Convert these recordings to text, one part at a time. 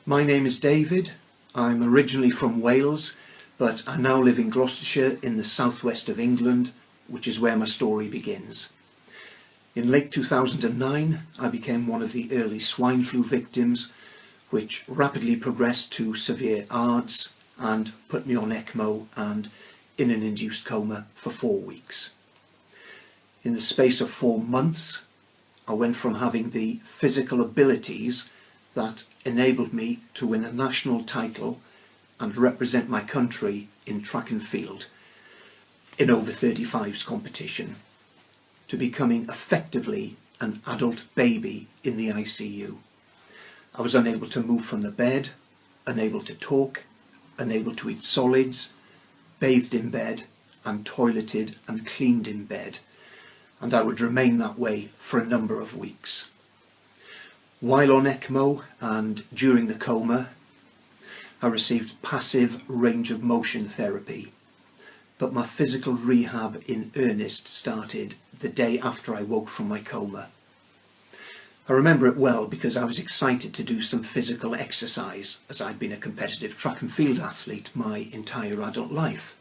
My name is David. I'm originally from Wales, but I now live in Gloucestershire in the southwest of England, which is where my story begins. In late 2009, I became one of the early swine flu victims, which rapidly progressed to severe ARDS and put me on ECMO and in an induced coma for 4 weeks. In the space of 4 months, I went from having the physical abilities that enabled me to win a national title and represent my country in track and field in over 35s competition, to becoming effectively an adult baby in the ICU. I was unable to move from the bed, unable to talk, unable to eat solids, bathed in bed and toileted and cleaned in bed, and I would remain that way for a number of weeks. While on ECMO and during the coma, I received passive range of motion therapy, but my physical rehab in earnest started the day after I woke from my coma. I remember it well because I was excited to do some physical exercise, as I'd been a competitive track and field athlete my entire adult life.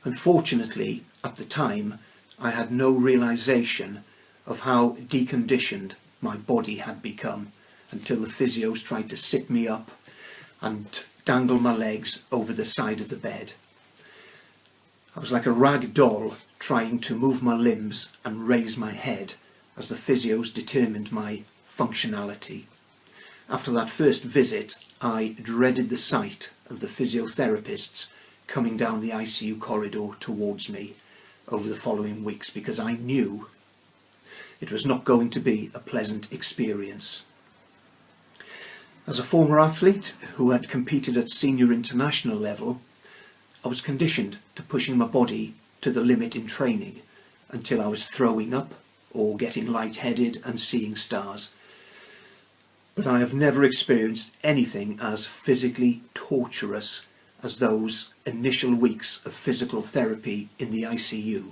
Unfortunately, at the time, I had no realization of how deconditioned my body had become until the physios tried to sit me up and dangle my legs over the side of the bed. I was like a rag doll trying to move my limbs and raise my head as the physios determined my functionality. After that first visit, I dreaded the sight of the physiotherapists coming down the ICU corridor towards me over the following weeks, because I knew it was not going to be a pleasant experience. As a former athlete who had competed at senior international level, I was conditioned to pushing my body to the limit in training until I was throwing up or getting lightheaded and seeing stars. But I have never experienced anything as physically torturous as those initial weeks of physical therapy in the ICU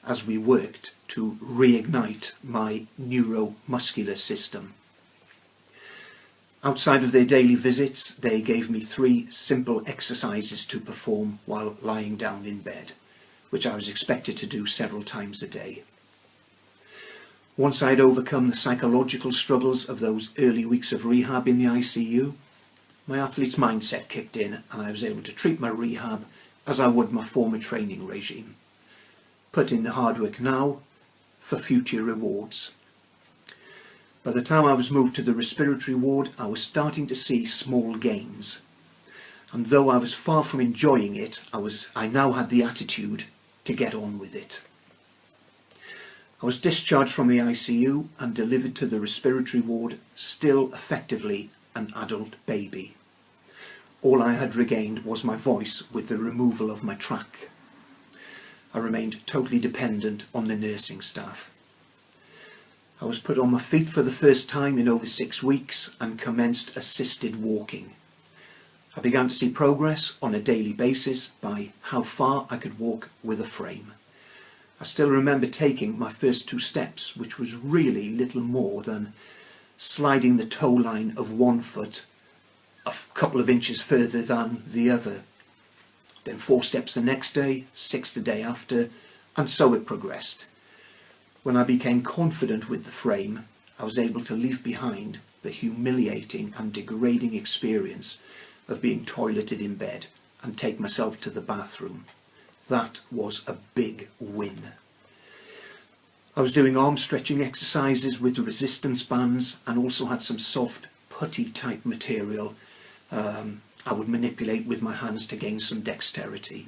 as we worked to reignite my neuromuscular system. Outside of their daily visits, they gave me 3 simple exercises to perform while lying down in bed, which I was expected to do several times a day. Once I'd overcome the psychological struggles of those early weeks of rehab in the ICU, my athlete's mindset kicked in and I was able to treat my rehab as I would my former training regime. Put in the hard work now for future rewards. By the time I was moved to the respiratory ward, I was starting to see small gains. And though I was far from enjoying it, I now had the attitude to get on with it. I was discharged from the ICU and delivered to the respiratory ward, still effectively an adult baby. All I had regained was my voice with the removal of my track. I remained totally dependent on the nursing staff. I was put on my feet for the first time in over 6 weeks and commenced assisted walking. I began to see progress on a daily basis by how far I could walk with a frame. I still remember taking my first 2 steps, which was really little more than sliding the toe line of one foot a couple of inches further than the other. Then 4 steps the next day, 6 the day after, and so it progressed. When I became confident with the frame, I was able to leave behind the humiliating and degrading experience of being toileted in bed and take myself to the bathroom. That was a big win. I was doing arm stretching exercises with resistance bands and also had some soft putty type material I would manipulate with my hands to gain some dexterity.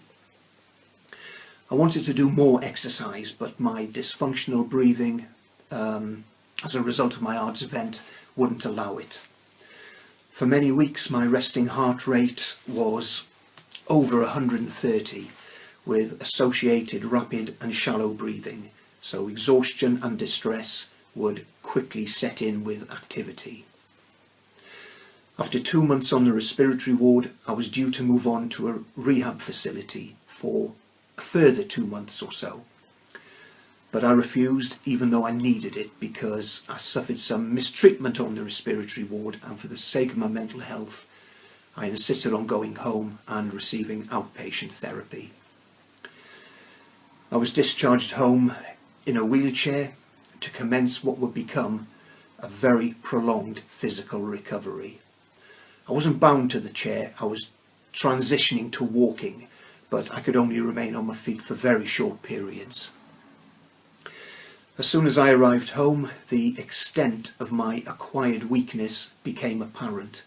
I wanted to do more exercise, but my dysfunctional breathing as a result of my ARDS event wouldn't allow it. For many weeks my resting heart rate was over 130 with associated rapid and shallow breathing, so exhaustion and distress would quickly set in with activity. After 2 months on the respiratory ward, I was due to move on to a rehab facility for a further 2 months or so. but I refused, even though I needed it, because I suffered some mistreatment on the respiratory ward, and for the sake of my mental health I insisted on going home and receiving outpatient therapy. I was discharged home in a wheelchair to commence what would become a very prolonged physical recovery. I wasn't bound to the chair, I was transitioning to walking, but I could only remain on my feet for very short periods. As soon as I arrived home, the extent of my acquired weakness became apparent.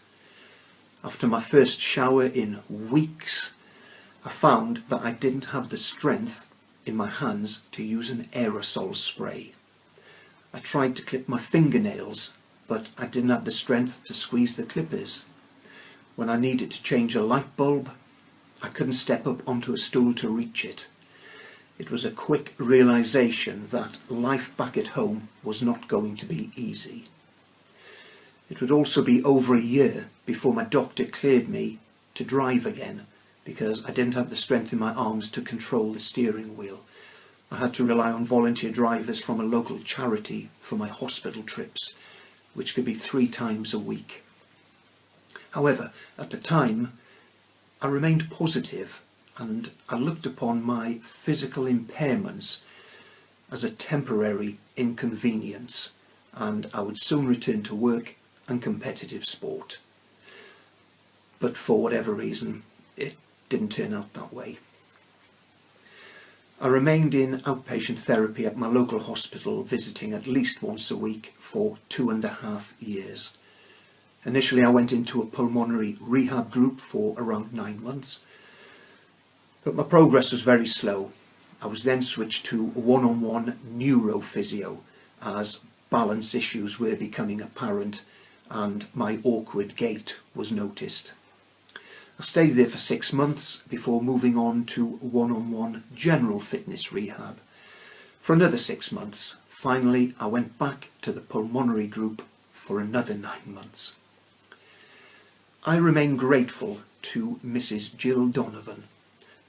After my first shower in weeks, I found that I didn't have the strength in my hands to use an aerosol spray. I tried to clip my fingernails, but I didn't have the strength to squeeze the clippers. When I needed to change a light bulb, I couldn't step up onto a stool to reach it. It was a quick realization that life back at home was not going to be easy. It would also be over a year before my doctor cleared me to drive again, because I didn't have the strength in my arms to control the steering wheel. I had to rely on volunteer drivers from a local charity for my hospital trips, which could be 3 times a week. However, at the time, I remained positive, and I looked upon my physical impairments as a temporary inconvenience, and I would soon return to work and competitive sport. But for whatever reason, it didn't turn out that way. I remained in outpatient therapy at my local hospital, visiting at least once a week for 2.5 years. Initially I went into a pulmonary rehab group for around 9 months, but my progress was very slow. I was then switched to one-on-one neurophysio as balance issues were becoming apparent and my awkward gait was noticed. I stayed there for 6 months before moving on to one-on-one general fitness rehab. For another 6 months, finally I went back to the pulmonary group for another 9 months. I remain grateful to Mrs. Jill Donovan,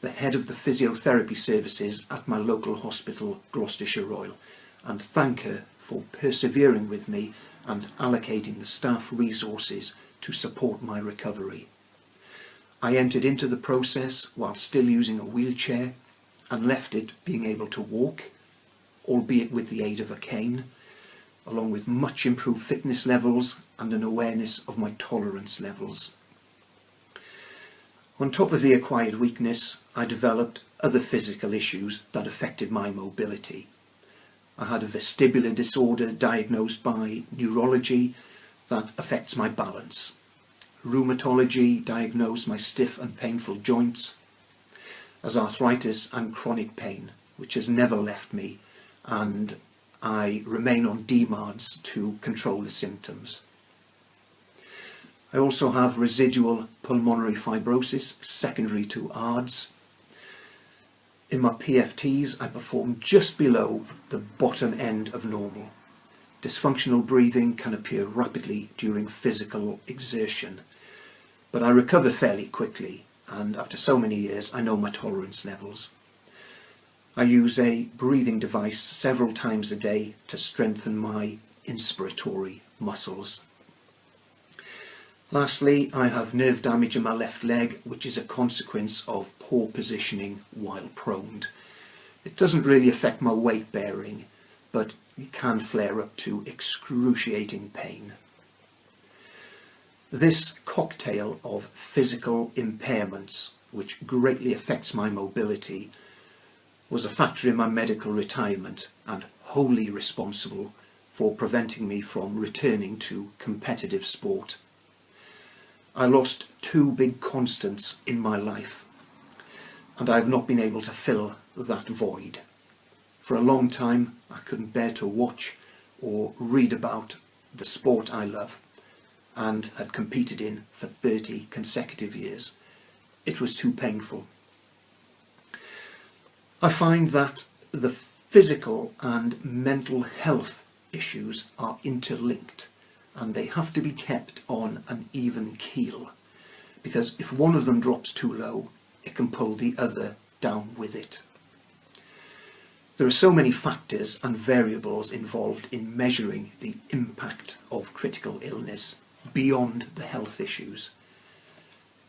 the head of the physiotherapy services at my local hospital, Gloucestershire Royal, and thank her for persevering with me and allocating the staff resources to support my recovery. I entered into the process while still using a wheelchair and left it being able to walk, albeit with the aid of a cane, along with much improved fitness levels and an awareness of my tolerance levels. On top of the acquired weakness, I developed other physical issues that affected my mobility. I had a vestibular disorder diagnosed by neurology that affects my balance. Rheumatology diagnosed my stiff and painful joints, as arthritis and chronic pain, which has never left me, and I remain on DMARDs to control the symptoms. I also have residual pulmonary fibrosis secondary to ARDS. In my PFTs, I perform just below the bottom end of normal. Dysfunctional breathing can appear rapidly during physical exertion, but I recover fairly quickly, and after so many years I know my tolerance levels. I use a breathing device several times a day to strengthen my inspiratory muscles. Lastly, I have nerve damage in my left leg, which is a consequence of poor positioning while prone. It doesn't really affect my weight bearing, but it can flare up to excruciating pain. This cocktail of physical impairments, which greatly affects my mobility, was a factor in my medical retirement and wholly responsible for preventing me from returning to competitive sport. I lost 2 big constants in my life, and I have not been able to fill that void. For a long time, I couldn't bear to watch or read about the sport I love and had competed in for 30 consecutive years. It was too painful. I find that the physical and mental health issues are interlinked, and they have to be kept on an even keel, because if one of them drops too low, it can pull the other down with it. There are so many factors and variables involved in measuring the impact of critical illness beyond the health issues.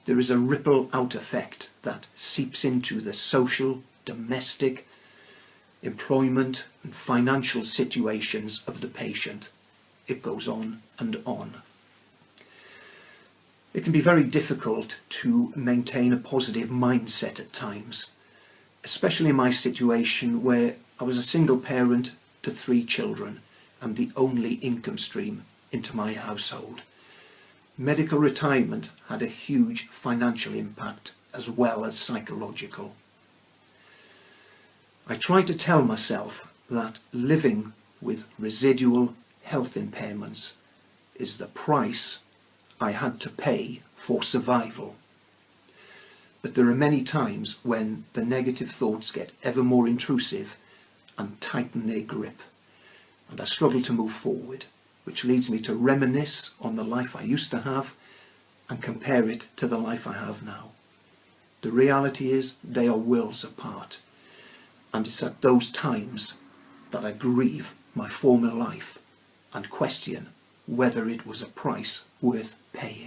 There is a ripple out effect that seeps into the social, domestic, employment and financial situations of the patient. It goes on and on. It can be very difficult to maintain a positive mindset at times, especially in my situation where I was a single parent to 3 children and the only income stream into my household. Medical retirement had a huge financial impact as well as psychological. I tried to tell myself that living with residual health impairments is the price I had to pay for survival. But there are many times when the negative thoughts get ever more intrusive and tighten their grip, and I struggle to move forward, which leads me to reminisce on the life I used to have and compare it to the life I have now. The reality is they are worlds apart, and it's at those times that I grieve my former life and question whether it was a price worth paying.